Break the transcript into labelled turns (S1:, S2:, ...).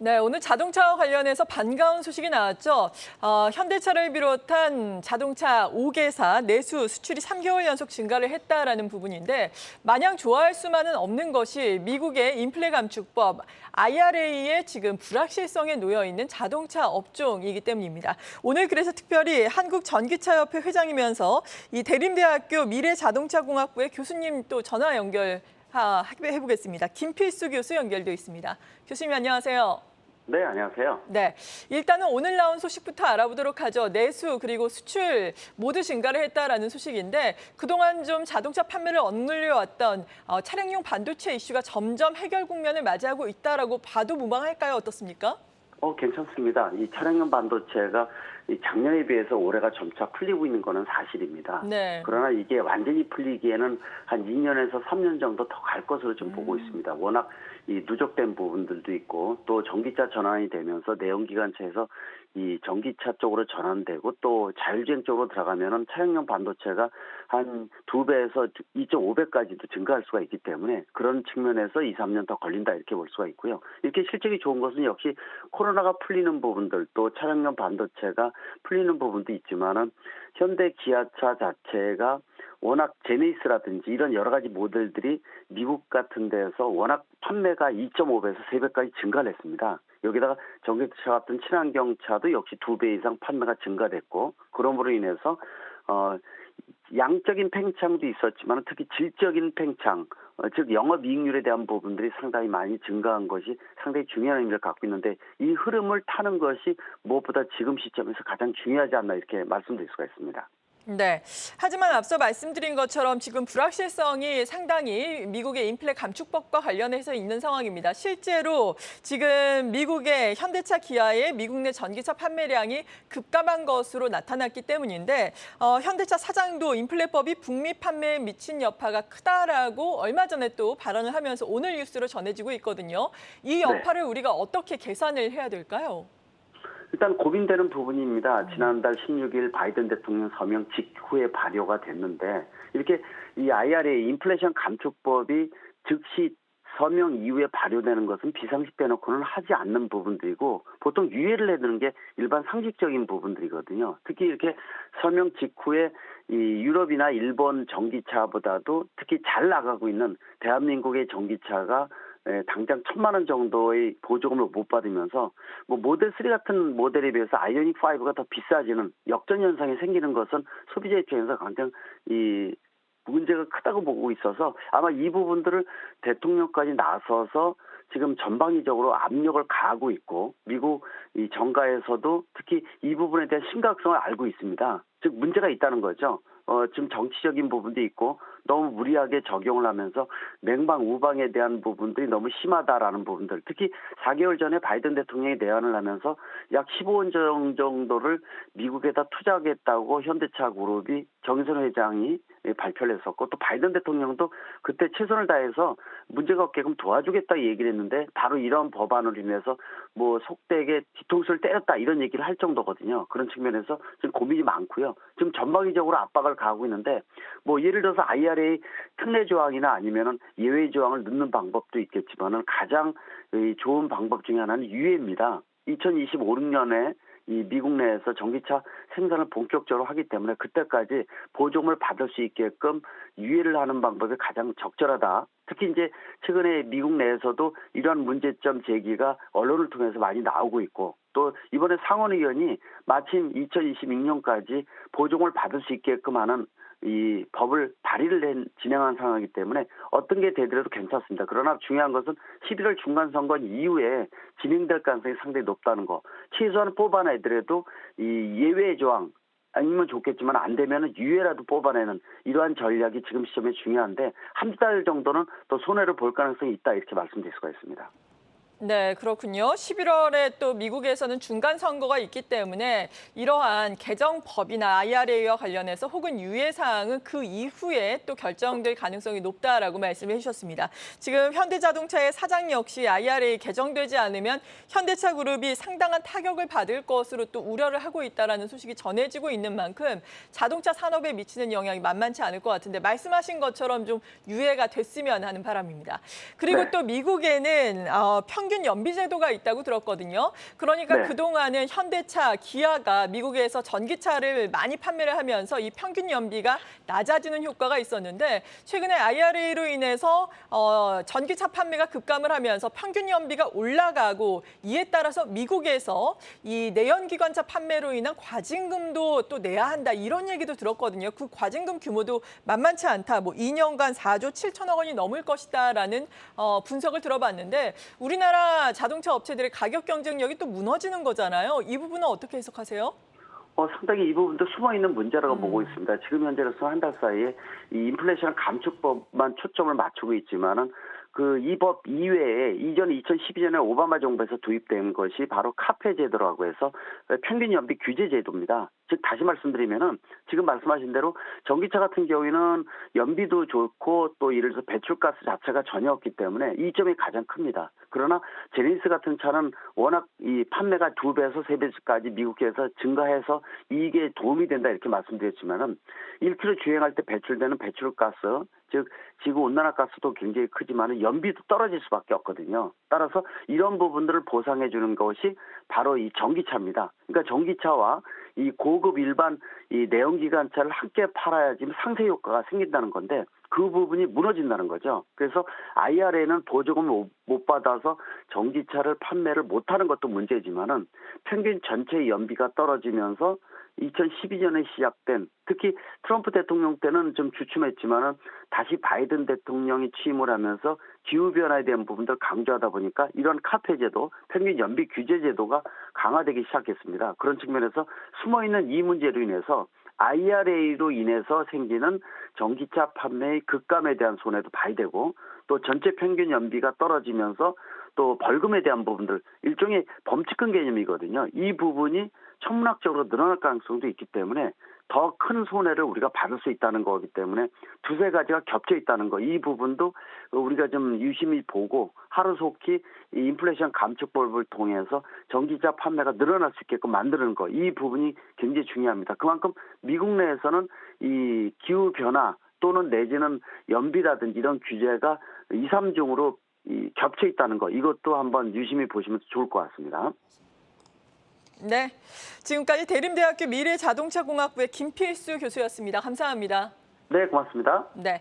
S1: 네, 오늘 자동차와 관련해서 반가운 소식이 나왔죠. 현대차를 비롯한 자동차 5개사 내수 수출이 3개월 연속 증가를 했다라는 부분인데 마냥 좋아할 수만은 없는 것이 미국의 인플레 감축법 IRA에 지금 불확실성에 놓여 있는 자동차 업종이기 때문입니다. 오늘 그래서 특별히 한국전기차협회 회장이면서 이 대림대학교 미래자동차공학부의 교수님 또 전화 해보겠습니다. 김필수 교수 연결돼 있습니다. 교수님 안녕하세요.
S2: 네, 안녕하세요.
S1: 네, 일단은 오늘 나온 소식부터 알아보도록 하죠. 내수 그리고 수출 모두 증가를 했다라는 소식인데 그동안 좀 자동차 판매를 억눌려왔던 차량용 반도체 이슈가 점점 해결 국면을 맞이하고 있다라고 봐도 무방할까요? 어떻습니까?
S2: 괜찮습니다. 이 차량용 반도체가 작년에 비해서 올해가 점차 풀리고 있는 것은 사실입니다.
S1: 네.
S2: 그러나 이게 완전히 풀리기에는 한 2년에서 3년 정도 더 갈 것으로 좀 보고 있습니다. 워낙 이 누적된 부분들도 있고 또 전기차 전환이 되면서 내연기관차에서 이 전기차 쪽으로 전환되고 또 자율주행 쪽으로 들어가면은 차량용 반도체가 한 2배에서 2.5배까지도 증가할 수가 있기 때문에 그런 측면에서 2, 3년 더 걸린다 이렇게 볼 수가 있고요. 이렇게 실적이 좋은 것은 역시 코로나가 풀리는 부분들 또 차량용 반도체가 풀리는 부분도 있지만은 현대 기아차 자체가 워낙 제네시스라든지 이런 여러 가지 모델들이 미국 같은 데서 워낙 판매가 2.5배에서 3배까지 증가를 했습니다. 여기다가 전기차 같은 친환경차도 역시 2배 이상 판매가 증가됐고 그러므로 인해서 양적인 팽창도 있었지만 특히 질적인 팽창, 즉 영업이익률에 대한 부분들이 상당히 많이 증가한 것이 상당히 중요한 의미를 갖고 있는데 이 흐름을 타는 것이 무엇보다 지금 시점에서 가장 중요하지 않나 이렇게 말씀드릴 수가 있습니다.
S1: 네. 하지만 앞서 말씀드린 것처럼 지금 불확실성이 상당히 미국의 인플레 감축법과 관련해서 있는 상황입니다. 실제로 지금 미국의 현대차 기아의 미국 내 전기차 판매량이 급감한 것으로 나타났기 때문인데 현대차 사장도 인플레법이 북미 판매에 미친 여파가 크다라고 얼마 전에 또 발언을 하면서 오늘 뉴스로 전해지고 있거든요. 이 여파를 우리가 어떻게 계산을 해야 될까요?
S2: 일단 고민되는 부분입니다. 지난달 16일 바이든 대통령 서명 직후에 발효가 됐는데 이렇게 이 IRA 인플레이션 감축법이 즉시 서명 이후에 발효되는 것은 비상식 빼놓고는 하지 않는 부분들이고 보통 유예를 내두는 게 일반 상식적인 부분들이거든요. 특히 이렇게 서명 직후에 이 유럽이나 일본 전기차보다도 특히 잘 나가고 있는 대한민국의 전기차가 당장 1,000만 원 정도의 보조금을 못 받으면서 뭐 모델 3 같은 모델에 비해서 아이오닉 5가 더 비싸지는 역전 현상이 생기는 것은 소비자 입장에서 굉장히 이 문제가 크다고 보고 있어서 아마 이 부분들을 대통령까지 나서서 지금 전방위적으로 압력을 가하고 있고 미국 이 정가에서도 특히 이 부분에 대한 심각성을 알고 있습니다. 즉 문제가 있다는 거죠. 지금 정치적인 부분도 있고 너무 무리하게 적용을 하면서 맹방우방에 대한 부분들이 너무 심하다라는 부분들. 특히 4개월 전에 바이든 대통령이 내한을 하면서 약 15원 정도를 미국에다 투자하겠다고 현대차 그룹이 정의선 회장이 발표를 했었고 또 바이든 대통령도 그때 최선을 다해서 문제가 없게끔 도와주겠다 얘기를 했는데 바로 이런 법안으로 인해서 뭐 속되게 뒤통수를 때렸다 이런 얘기를 할 정도거든요. 그런 측면에서 지금 고민이 많고요. 지금 전방위적으로 압박을 가하고 있는데 뭐 예를 들어서 IRA 특례 조항이나 아니면은 예외 조항을 넣는 방법도 있겠지만은 가장 좋은 방법 중에 하나는 유예입니다. 2025, 6년에 이 미국 내에서 전기차 생산을 본격적으로 하기 때문에 그때까지 보조금을 받을 수 있게끔 유예를 하는 방법이 가장 적절하다. 특히 이제 최근에 미국 내에서도 이러한 문제점 제기가 언론을 통해서 많이 나오고 있고 또 이번에 상원의원이 마침 2026년까지 보조금을 받을 수 있게끔 하는 이 법을 발의를 진행한 상황이기 때문에 어떤 게 되더라도 괜찮습니다. 그러나 중요한 것은 11월 중간선거 이후에 진행될 가능성이 상당히 높다는 거. 최소한 뽑아내더라도 이 예외 조항 아니면 좋겠지만 안 되면 유예라도 뽑아내는 이러한 전략이 지금 시점에 중요한데 한두 달 정도는 또 손해를 볼 가능성이 있다 이렇게 말씀드릴 수가 있습니다.
S1: 네, 그렇군요. 11월에 또 미국에서는 중간 선거가 있기 때문에 이러한 개정법이나 IRA와 관련해서 혹은 유예 사항은 그 이후에 또 결정될 가능성이 높다라고 말씀해 주셨습니다. 지금 현대자동차의 사장 역시 IRA 개정되지 않으면 현대차 그룹이 상당한 타격을 받을 것으로 또 우려를 하고 있다라는 소식이 전해지고 있는 만큼 자동차 산업에 미치는 영향이 만만치 않을 것 같은데 말씀하신 것처럼 좀 유예가 됐으면 하는 바람입니다. 그리고 또 미국에는 평균 연비 제도가 있다고 들었거든요. 그러니까
S2: 네.
S1: 그동안은 현대차, 기아가 미국에서 전기차를 많이 판매를 하면서 이 평균 연비가 낮아지는 효과가 있었는데 최근에 IRA로 인해서 전기차 판매가 급감을 하면서 평균 연비가 올라가고 이에 따라서 미국에서 이 내연기관차 판매로 인한 과징금도 또 내야 한다 이런 얘기도 들었거든요. 그 과징금 규모도 만만치 않다. 뭐 2년간 4조 7천억 원이 넘을 것이다라는 분석을 들어봤는데 우리나라 자동차 업체들의 가격 경쟁력이 또 무너지는 거잖아요. 이 부분은 어떻게 해석하세요?
S2: 상당히 이 부분도 숨어있는 문제라고 보고 있습니다. 지금 현재로서 한 달 사이에 이 인플레이션 감축법만 초점을 맞추고 있지만은 이 법 이외에 이전 2012년에 오바마 정부에서 도입된 것이 바로 카페 제도라고 해서 평균 연비 규제 제도입니다. 즉 다시 말씀드리면은 지금 말씀하신 대로 전기차 같은 경우에는 연비도 좋고 또 예를 들어서 배출가스 자체가 전혀 없기 때문에 이 점이 가장 큽니다. 그러나 제네시스 같은 차는 워낙 이 판매가 2배에서 3배까지 미국에서 증가해서 이게 도움이 된다 이렇게 말씀드렸지만은 1km 주행할 때 배출되는 배출가스 즉 지구 온난화 가스도 굉장히 크지만 연비도 떨어질 수밖에 없거든요. 따라서 이런 부분들을 보상해 주는 것이 바로 이 전기차입니다. 그러니까 전기차와 이 고급 일반 이 내연기관차를 함께 팔아야지 상세 효과가 생긴다는 건데 그 부분이 무너진다는 거죠. 그래서 IRA는 보조금을 못 받아서 전기차를 판매를 못하는 것도 문제지만은 평균 전체 연비가 떨어지면서 2012년에 시작된 특히 트럼프 대통령 때는 좀 주춤했지만은 다시 바이든 대통령이 취임을 하면서 기후변화에 대한 부분들을 강조하다 보니까 이런 카페 제도, 평균 연비 규제 제도가 강화되기 시작했습니다. 그런 측면에서 숨어있는 이 문제로 인해서 IRA로 인해서 생기는 전기차 판매의 급감에 대한 손해도 봐야 되고 또 전체 평균 연비가 떨어지면서 또 벌금에 대한 부분들 일종의 범칙금 개념이거든요. 이 부분이 천문학적으로 늘어날 가능성도 있기 때문에 더 큰 손해를 우리가 받을 수 있다는 거기 때문에 두세 가지가 겹쳐 있다는 거. 이 부분도 우리가 좀 유심히 보고 하루속히 이 인플레이션 감축법을 통해서 전기차 판매가 늘어날 수 있게끔 만드는 거. 이 부분이 굉장히 중요합니다. 그만큼 미국 내에서는 이 기후 변화 또는 내지는 연비라든지 이런 규제가 2, 3중으로 겹쳐 있다는 거. 이것도 한번 유심히 보시면 좋을 것 같습니다.
S1: 네, 지금까지 대림대학교 미래자동차공학부의 김필수 교수였습니다. 감사합니다.
S2: 네, 고맙습니다.
S1: 네.